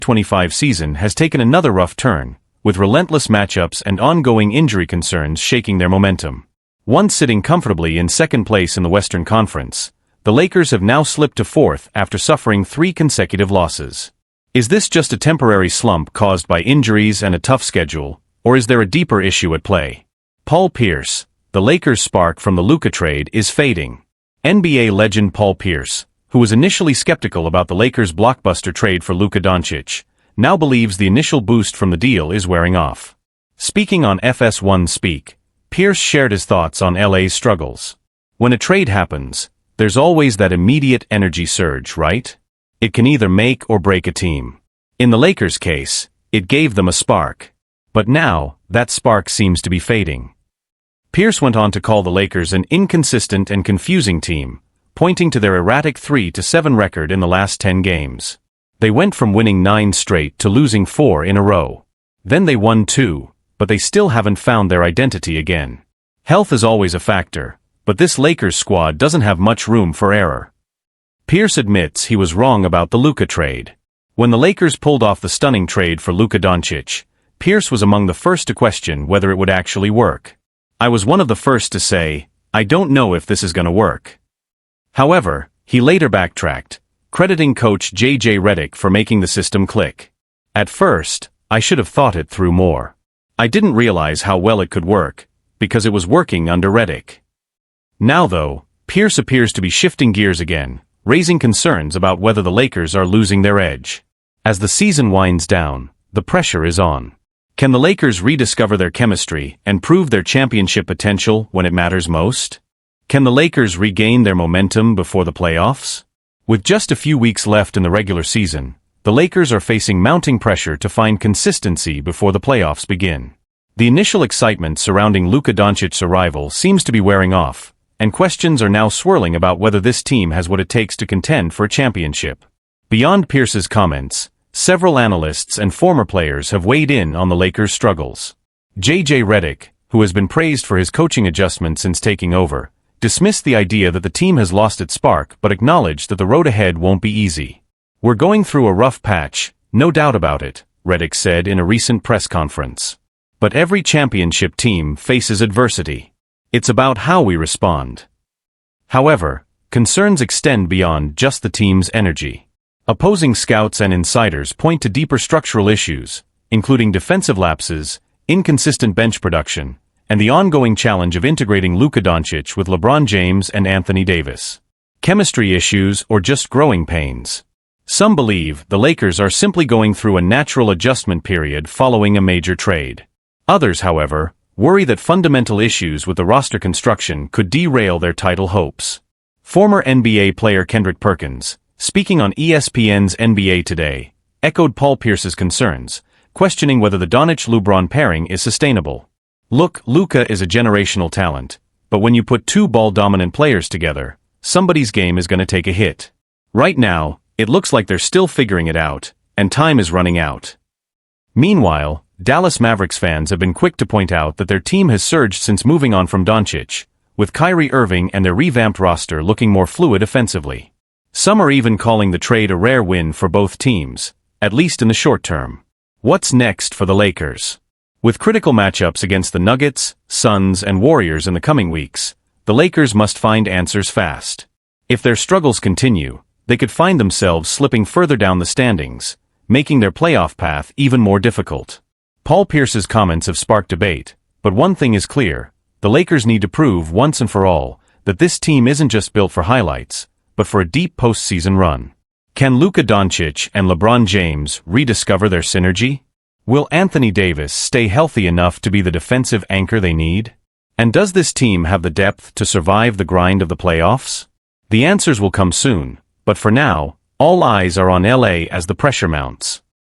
2025 season has taken another rough turn, with relentless matchups and ongoing injury concerns shaking their momentum. Once sitting comfortably in second place in the Western Conference, the Lakers have now slipped to fourth after suffering 3 consecutive losses. Is this just a temporary slump caused by injuries and a tough schedule, or is there a deeper issue at play? Paul Pierce, the Lakers' spark from the Luka trade, is fading. NBA legend Paul Pierce, who was initially skeptical about the Lakers' blockbuster trade for Luka Doncic, now believes the initial boost from the deal is wearing off. Speaking on FS1 Speak, Pierce shared his thoughts on LA's struggles. When a trade happens, there's always that immediate energy surge, right? It can either make or break a team. In the Lakers' case, it gave them a spark. But now, that spark seems to be fading. Pierce went on to call the Lakers an inconsistent and confusing team, pointing to their erratic 3-7 record in the last 10 games. They went from winning 9 straight to losing 4 in a row. Then they won 2, but they still haven't found their identity again. Health is always a factor, but this Lakers squad doesn't have much room for error. Pierce admits he was wrong about the Luka trade. When the Lakers pulled off the stunning trade for Luka Doncic, Pierce was among the first to question whether it would actually work. I was one of the first to say, I don't know if this is going to work. However, he later backtracked, crediting coach J.J. Redick for making the system click. At first, I should have thought it through more. I didn't realize how well it could work, because it was working under Redick. Now though, Pierce appears to be shifting gears again, raising concerns about whether the Lakers are losing their edge. As the season winds down, the pressure is on. Can the Lakers rediscover their chemistry and prove their championship potential when it matters most? Can the Lakers regain their momentum before the playoffs? With just a few weeks left in the regular season, the Lakers are facing mounting pressure to find consistency before the playoffs begin. The initial excitement surrounding Luka Doncic's arrival seems to be wearing off, and questions are now swirling about whether this team has what it takes to contend for a championship. Beyond Pierce's comments, several analysts and former players have weighed in on the Lakers' struggles. J.J. Redick, who has been praised for his coaching adjustments since taking over, dismissed the idea that the team has lost its spark but acknowledged that the road ahead won't be easy. We're going through a rough patch, no doubt about it, Redick said in a recent press conference. But every championship team faces adversity. It's about how we respond. However, concerns extend beyond just the team's energy. Opposing scouts and insiders point to deeper structural issues, including defensive lapses, inconsistent bench production, and the ongoing challenge of integrating Luka Doncic with LeBron James and Anthony Davis. Chemistry issues or just growing pains. Some believe the Lakers are simply going through a natural adjustment period following a major trade. Others, however, worry that fundamental issues with the roster construction could derail their title hopes. Former NBA player Kendrick Perkins, speaking on ESPN's NBA Today, echoed Paul Pierce's concerns, questioning whether the Doncic-LeBron pairing is sustainable. Look, Luka is a generational talent, but when you put 2 ball-dominant players together, somebody's game is going to take a hit. Right now, it looks like they're still figuring it out, and time is running out. Meanwhile, Dallas Mavericks fans have been quick to point out that their team has surged since moving on from Doncic, with Kyrie Irving and their revamped roster looking more fluid offensively. Some are even calling the trade a rare win for both teams, at least in the short term. What's next for the Lakers? With critical matchups against the Nuggets, Suns, and Warriors in the coming weeks, the Lakers must find answers fast. If their struggles continue, they could find themselves slipping further down the standings, making their playoff path even more difficult. Paul Pierce's comments have sparked debate, but one thing is clear: the Lakers need to prove once and for all that this team isn't just built for highlights, but for a deep postseason run. Can Luka Doncic and LeBron James rediscover their synergy? Will Anthony Davis stay healthy enough to be the defensive anchor they need? And does this team have the depth to survive the grind of the playoffs? The answers will come soon, but for now, all eyes are on LA as the pressure mounts.